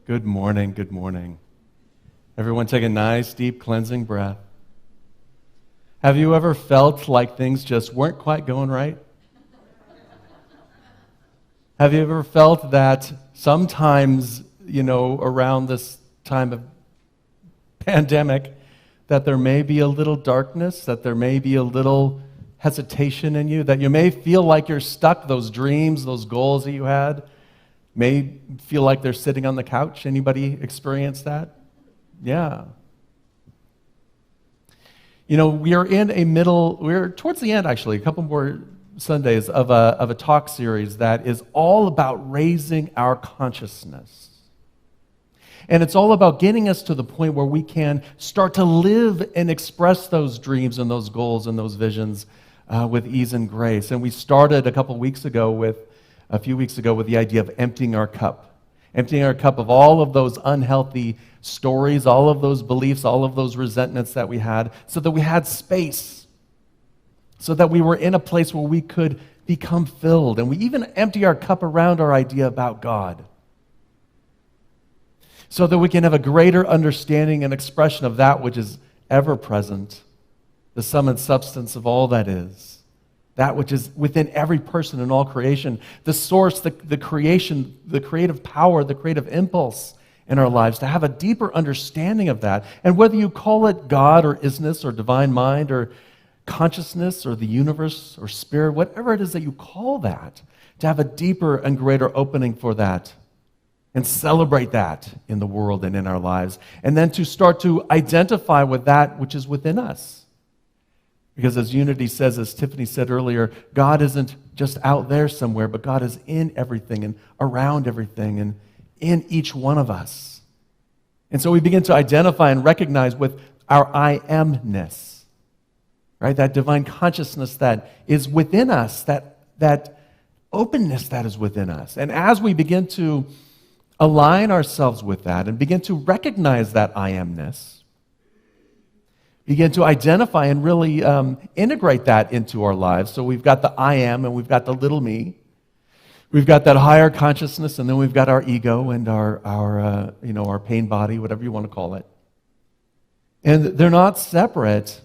Good morning, good morning. Everyone take a nice, deep, cleansing breath. Have you ever felt like things just weren't quite going right? Have you ever felt that sometimes, around this time of pandemic, that there may be a little darkness, that there may be a little hesitation in you, that you may feel like you're stuck, those dreams, those goals that you had, may feel like they're sitting on the couch. Anybody experience that? Yeah. We're towards the end actually, a couple more Sundays of a talk series that is all about raising our consciousness. And it's all about getting us to the point where we can start to live and express those dreams and those goals and those visions with ease and grace. And we started a few weeks ago with the idea of emptying our cup of all of those unhealthy stories, all of those beliefs, all of those resentments that we had, so that we had space, so that we were in a place where we could become filled. And we even empty our cup around our idea about God, so that we can have a greater understanding and expression of that which is ever present, the sum and substance of all that is. That which is within every person in all creation, the source, the creation, the creative power, the creative impulse in our lives, to have a deeper understanding of that. And whether you call it God or isness or divine mind or consciousness or the universe or spirit, whatever it is that you call that, to have a deeper and greater opening for that and celebrate that in the world and in our lives. And then to start to identify with that which is within us. Because as Unity says, as Tiffany said earlier, God isn't just out there somewhere, but God is in everything and around everything and in each one of us. And so we begin to identify and recognize with our I amness, right? That divine consciousness that is within us, that openness that is within us. And as we begin to align ourselves with that and begin to recognize that I amness, begin to identify and really integrate that into our lives. So we've got the I am and we've got the little me. We've got that higher consciousness, and then we've got our ego and our pain body, whatever you want to call it. And they're not separate.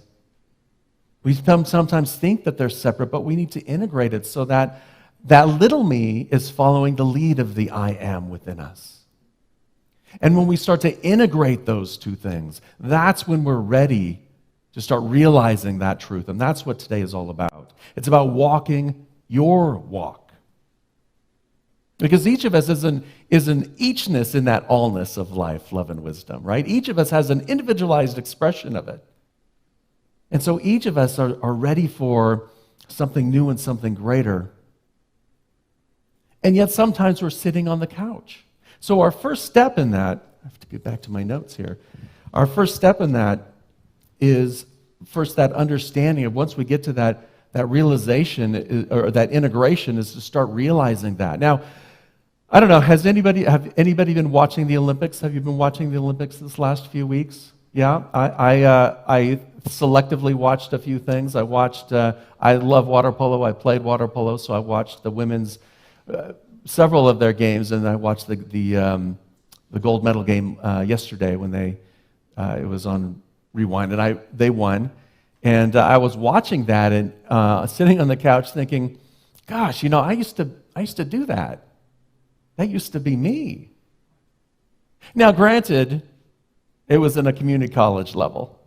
We sometimes think that they're separate, but we need to integrate it so that that little me is following the lead of the I am within us. And when we start to integrate those two things, that's when we're ready to start realizing that truth. And that's what today is all about. It's about walking your walk. Because each of us is an eachness in that allness of life, love, and wisdom, right? Each of us has an individualized expression of it. And so each of us are ready for something new and something greater. And yet sometimes we're sitting on the couch. So our first step in that, I have to get back to my notes here. Our first step in that is first that understanding of, once we get to that realization or that integration, is to start realizing that. Now, I don't know, have anybody been watching the Olympics? Have you been watching the Olympics this last few weeks? Yeah, I selectively watched a few things. I love water polo. I played water polo, so I watched the women's several of their games, and I watched the gold medal game yesterday when it was on Rewind, and they won. And I was watching that and sitting on the couch thinking, gosh, I used to do that. That used to be me. Now, granted, it was in a community college level,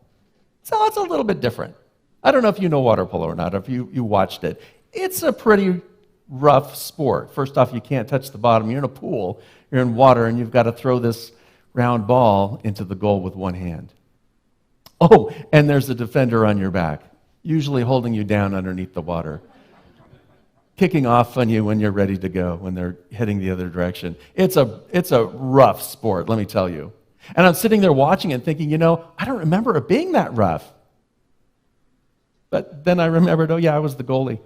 so it's a little bit different. I don't know if you know water polo or not, if you watched it. It's a pretty rough sport. First off, you can't touch the bottom. You're in a pool, you're in water, and you've got to throw this round ball into the goal with one hand. Oh, and there's a defender on your back, usually holding you down underneath the water, kicking off on you when you're ready to go, when they're heading the other direction. It's a rough sport, let me tell you. And I'm sitting there watching it thinking, I don't remember it being that rough. But then I remembered, oh yeah, I was the goalie.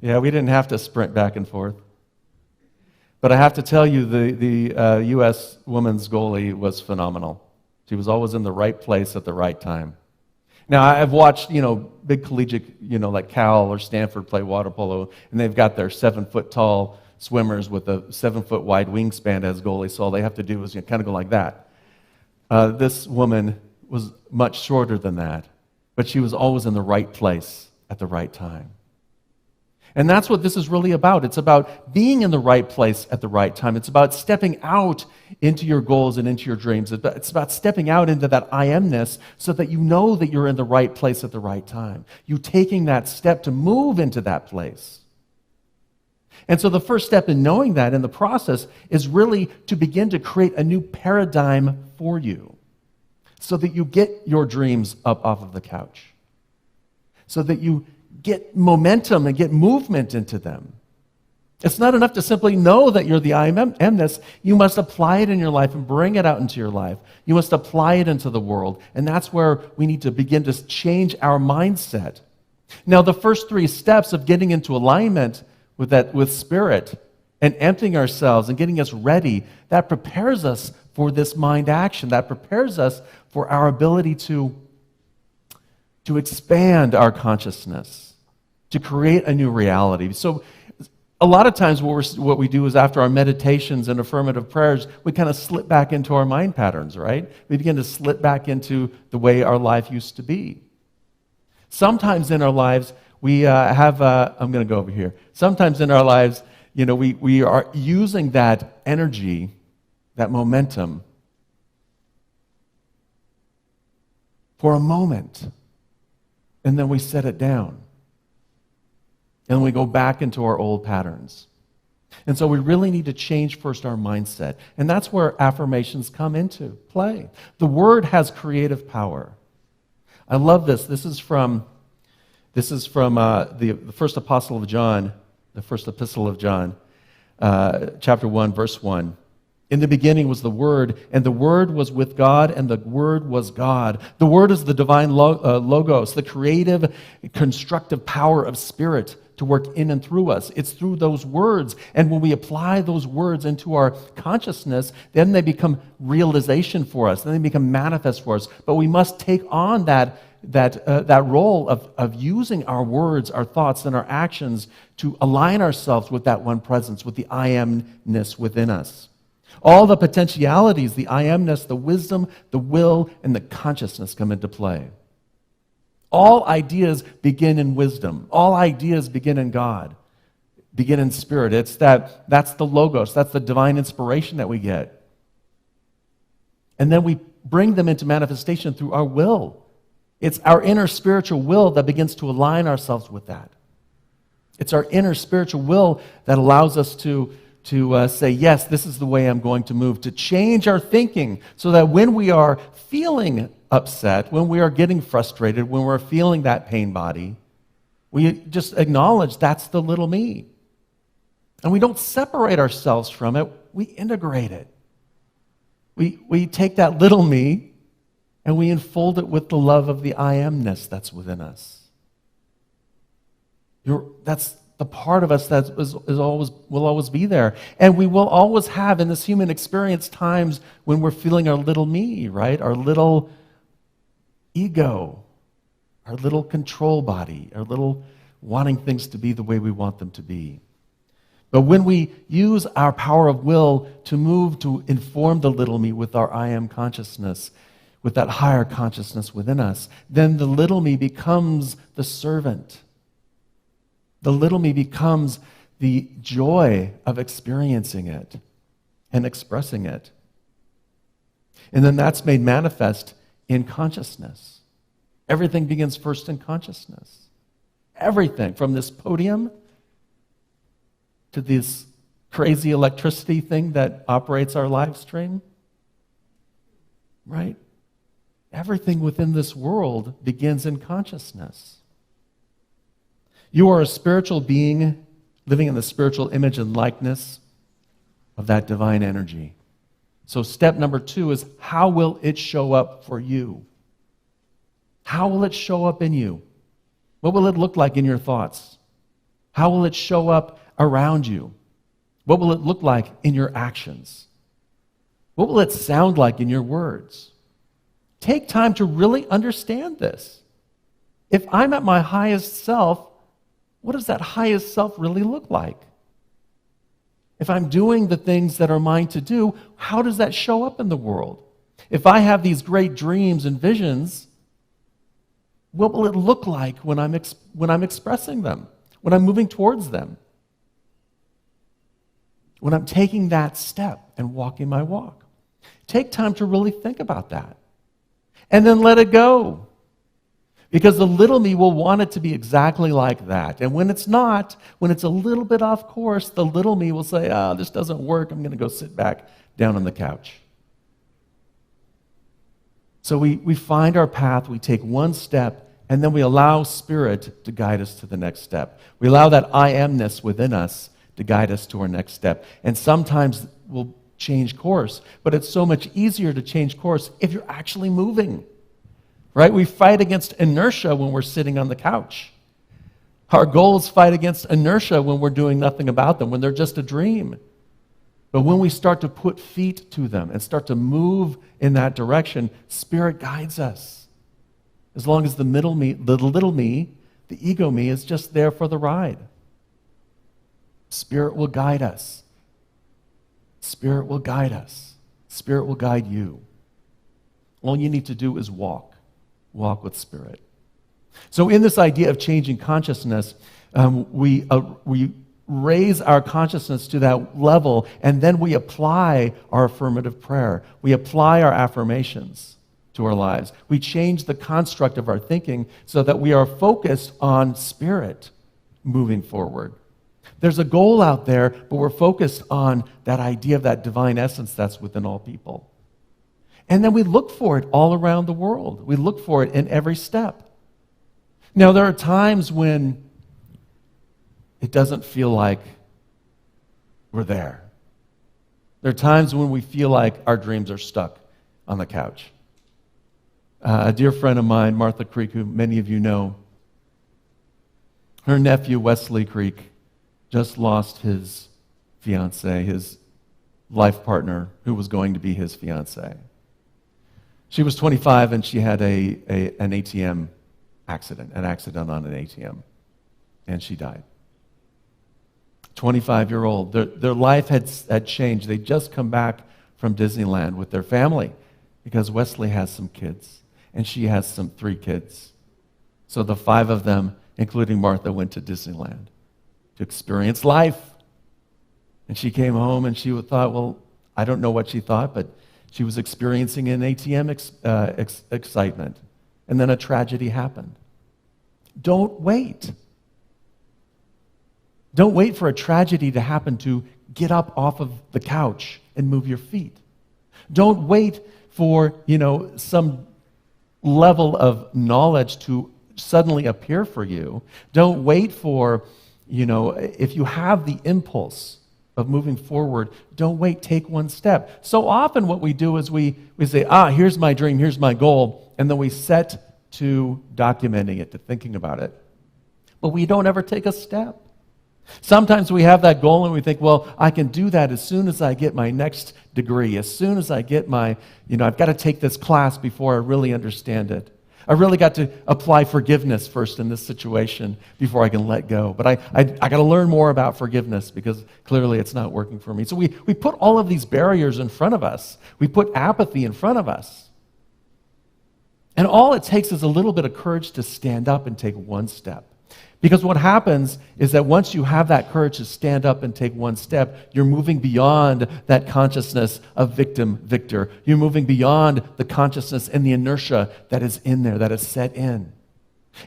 Yeah, we didn't have to sprint back and forth. But I have to tell you, the U.S. women's goalie was phenomenal. She was always in the right place at the right time. Now, I've watched, big collegiate, like Cal or Stanford play water polo, and they've got their 7-foot tall swimmers with a 7-foot wide wingspan as goalie, so all they have to do is kind of go like that. This woman was much shorter than that, but she was always in the right place at the right time. And that's what this is really about. It's about being in the right place at the right time. It's about stepping out into your goals and into your dreams. It's about stepping out into that I amness so that you know that you're in the right place at the right time. You taking that step to move into that place. And so the first step in knowing that in the process is really to begin to create a new paradigm for you so that you get your dreams up off of the couch, so that you get momentum and get movement into them. It's not enough to simply know that you're the I amness. You must apply it in your life and bring it out into your life. You must apply it into the world. And that's where we need to begin to change our mindset. Now, the first 3 steps of getting into alignment with spirit and emptying ourselves and getting us ready, that prepares us for this mind action. That prepares us for our ability to expand our consciousness, to create a new reality. So a lot of times what we do is after our meditations and affirmative prayers, we kind of slip back into our mind patterns, right? We begin to slip back into the way our life used to be. Sometimes in our lives, we I'm going to go over here. Sometimes in our lives, we are using that energy, that momentum, for a moment, and then we set it down. And we go back into our old patterns. And so we really need to change first our mindset. And that's where affirmations come into play. The Word has creative power. I love this. This is from the first epistle of John, chapter 1, verse 1. In the beginning was the Word, and the Word was with God, and the Word was God. The Word is the divine logos, the creative, constructive power of Spirit to work in and through us. It's through those words. And when we apply those words into our consciousness, then they become realization for us. Then they become manifest for us. But we must take on that role of using our words, our thoughts, and our actions to align ourselves with that one presence, with the I amness within us. All the potentialities, the I amness, the wisdom, the will, and the consciousness come into play. All ideas begin in wisdom. All ideas begin in God, begin in spirit. That's the logos. That's the divine inspiration that we get. And then we bring them into manifestation through our will. It's our inner spiritual will that begins to align ourselves with that. It's our inner spiritual will that allows us to say, yes, this is the way I'm going to move, to change our thinking so that when we are feeling upset, when we are getting frustrated, when we're feeling that pain body, we just acknowledge that's the little me. And we don't separate ourselves from it, we integrate it. We take that little me and we enfold it with the love of the I amness that's within us. That's the part of us that will always be there. And we will always have in this human experience times when we're feeling our little me, right? Our little ego, our little control body, our little wanting things to be the way we want them to be. But when we use our power of will to move to inform the little me with our I am consciousness, with that higher consciousness within us, then the little me becomes the servant. The little me becomes the joy of experiencing it and expressing it. And then that's made manifest in consciousness. Everything begins first in consciousness. Everything, from this podium to this crazy electricity thing that operates our live stream, right? Everything within this world begins in consciousness. You are a spiritual being living in the spiritual image and likeness of that divine energy. So step number 2 is, how will it show up for you? How will it show up in you? What will it look like in your thoughts? How will it show up around you? What will it look like in your actions? What will it sound like in your words? Take time to really understand this. If I'm at my highest self, what does that highest self really look like? If I'm doing the things that are mine to do, how does that show up in the world? If I have these great dreams and visions, what will it look like when I'm expressing them, when I'm moving towards them, when I'm taking that step and walking my walk? Take time to really think about that. And then let it go. Because the little me will want it to be exactly like that. And when it's not, when it's a little bit off course, the little me will say, this doesn't work. I'm going to go sit back down on the couch. So we find our path, we take one step, and then we allow Spirit to guide us to the next step. We allow that I amness within us to guide us to our next step. And sometimes we'll change course, but it's so much easier to change course if you're actually moving. Right? We fight against inertia when we're sitting on the couch. Our goals fight against inertia when we're doing nothing about them, when they're just a dream. But when we start to put feet to them and start to move in that direction, Spirit guides us. As long as the little me, the ego me, is just there for the ride. Spirit will guide us. Spirit will guide us. Spirit will guide you. All you need to do is walk. Walk with Spirit. So in this idea of changing consciousness, we raise our consciousness to that level, and then we apply our affirmative prayer. We apply our affirmations to our lives. We change the construct of our thinking so that we are focused on Spirit moving forward. There's a goal out there, but we're focused on that idea of that divine essence that's within all people. And then we look for it all around the world. We look for it in every step. Now, there are times when it doesn't feel like we're there. There are times when we feel like our dreams are stuck on the couch. A dear friend of mine, Martha Creek, who many of you know, her nephew, Wesley Creek, just lost his fiancée, his life partner, who was going to be his fiancée. She was 25 and she had an ATM accident, an accident on an ATM, and she died. 25-year-old. Their life had changed. They'd just come back from Disneyland with their family because Wesley has some kids and she has 3 kids. So the 5 of them, including Martha, went to Disneyland to experience life. And she came home and she thought, well, I don't know what she thought, but she was experiencing an ATM excitement. And then a tragedy happened. Don't wait. Don't wait for a tragedy to happen to get up off of the couch and move your feet. Don't wait for, some level of knowledge to suddenly appear for you. Don't wait for, if you have the impulse of moving forward, don't wait, take one step. So often what we do is we say, here's my dream, here's my goal, and then we set to documenting it, to thinking about it. But we don't ever take a step. Sometimes we have that goal and we think, well, I can do that as soon as I get my next degree, as soon as I get my, I've got to take this class before I really understand it. I really got to apply forgiveness first in this situation before I can let go. But I got to learn more about forgiveness because clearly it's not working for me. So we put all of these barriers in front of us. We put apathy in front of us. And all it takes is a little bit of courage to stand up and take one step. Because what happens is that once you have that courage to stand up and take one step, you're moving beyond that consciousness of victim-victor. You're moving beyond the consciousness and the inertia that is in there, that is set in.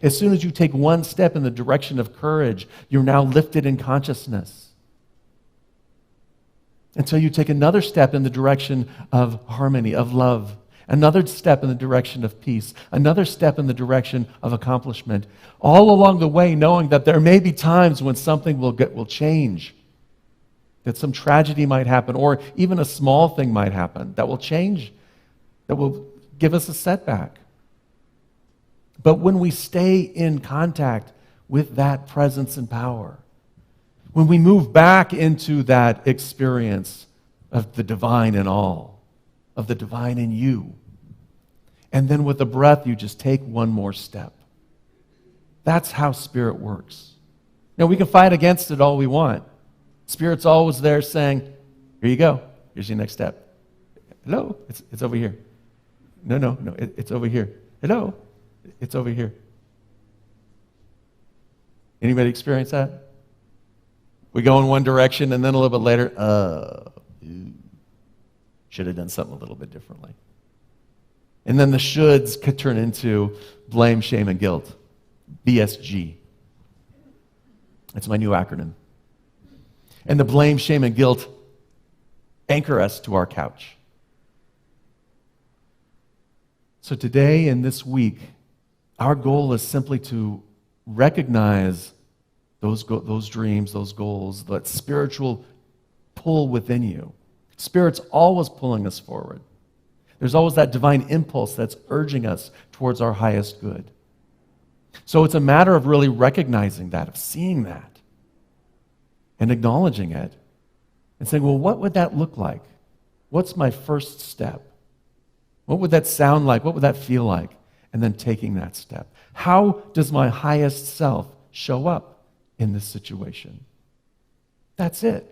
As soon as you take one step in the direction of courage, you're now lifted in consciousness. Until you take another step in the direction of harmony, of love. Another step in the direction of peace, another step in the direction of accomplishment, all along the way knowing that there may be times when something will change, that some tragedy might happen, or even a small thing might happen that will change, that will give us a setback. But when we stay in contact with that presence and power, when we move back into that experience of the divine in all, of the divine in you. And then with the breath, you just take one more step. That's how Spirit works. Now, we can fight against it all we want. Spirit's always there saying, here you go. Here's your next step. Hello? It's over here. No, it's over here. Hello? It's over here. Anybody experience that? We go in one direction and then a little bit later, should have done something a little bit differently. And then the shoulds could turn into blame, shame, and guilt. BSG. That's my new acronym. And the blame, shame, and guilt anchor us to our couch. So today and this week, our goal is simply to recognize those dreams, those goals, that spiritual pull within you. Spirit's always pulling us forward. There's always that divine impulse that's urging us towards our highest good. So it's a matter of really recognizing that, of seeing that, and acknowledging it, and saying, well, what would that look like? What's my first step? What would that sound like? What would that feel like? And then taking that step. How does my highest self show up in this situation? That's it.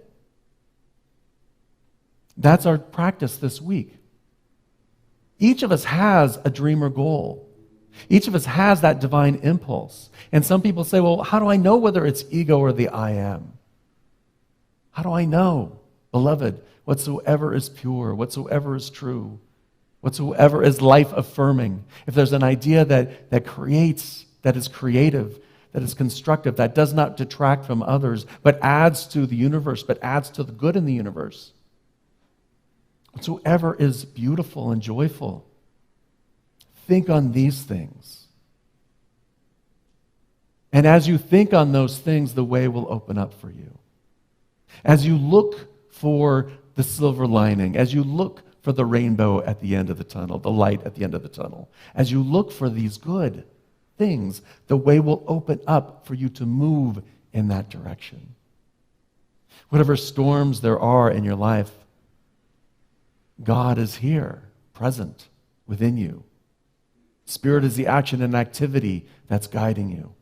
That's our practice this week. Each of us has a dream or goal. Each of us has that divine impulse. And some people say, well, how do I know whether it's ego or the I am? How do I know? Beloved, whatsoever is pure, whatsoever is true, whatsoever is life-affirming, if there's an idea that creates, that is creative, that is constructive, that does not detract from others, but adds to the universe, but adds to the good in the universe, whatsoever is beautiful and joyful, think on these things. And as you think on those things, the way will open up for you. As you look for the silver lining, as you look for the rainbow at the end of the tunnel, the light at the end of the tunnel, as you look for these good things, the way will open up for you to move in that direction. Whatever storms there are in your life, God is here, present within you. Spirit is the action and activity that's guiding you.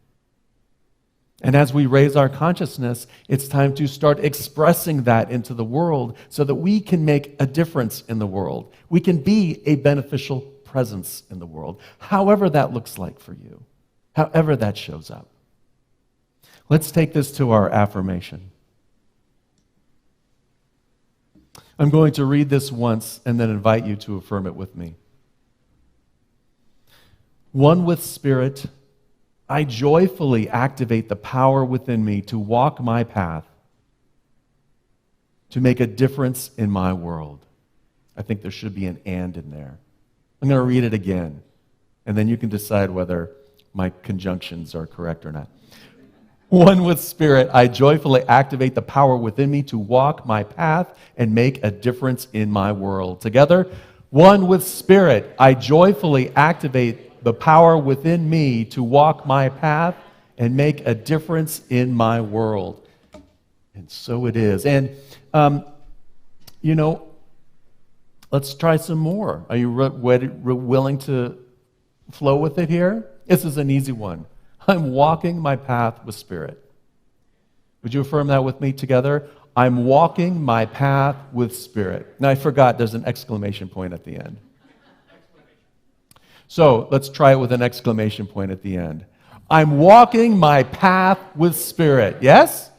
And as we raise our consciousness, it's time to start expressing that into the world so that we can make a difference in the world. We can be a beneficial presence in the world, however that looks like for you, however that shows up. Let's take this to our affirmation. I'm going to read this once and then invite you to affirm it with me. One with Spirit, I joyfully activate the power within me to walk my path, to make a difference in my world. I think there should be an and in there. I'm going to read it again, and then you can decide whether my conjunctions are correct or not. One with Spirit, I joyfully activate the power within me to walk my path and make a difference in my world. Together, one with Spirit, I joyfully activate the power within me to walk my path and make a difference in my world. And so it is. And, let's try some more. Are you willing to flow with it here? This is an easy one. I'm walking my path with Spirit. Would you affirm that with me together? I'm walking my path with Spirit. Now, I forgot there's an exclamation point at the end. So let's try it with an exclamation point at the end. I'm walking my path with Spirit. Yes?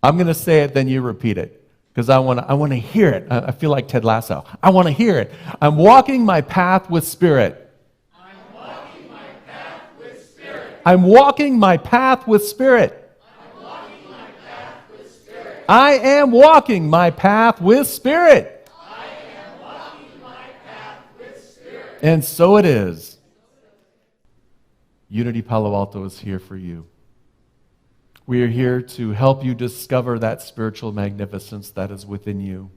I'm going to say it, then you repeat it, because I want to hear it. I feel like Ted Lasso. I want to hear it. I'm walking my path with Spirit. I'm walking my path with Spirit. I'm walking my path with Spirit. I am walking my path with Spirit. I am walking my path with Spirit. And so it is. Unity Palo Alto is here for you. We are here to help you discover that spiritual magnificence that is within you.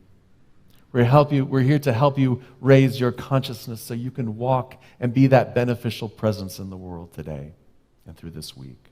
We're here to help you raise your consciousness so you can walk and be that beneficial presence in the world today and through this week.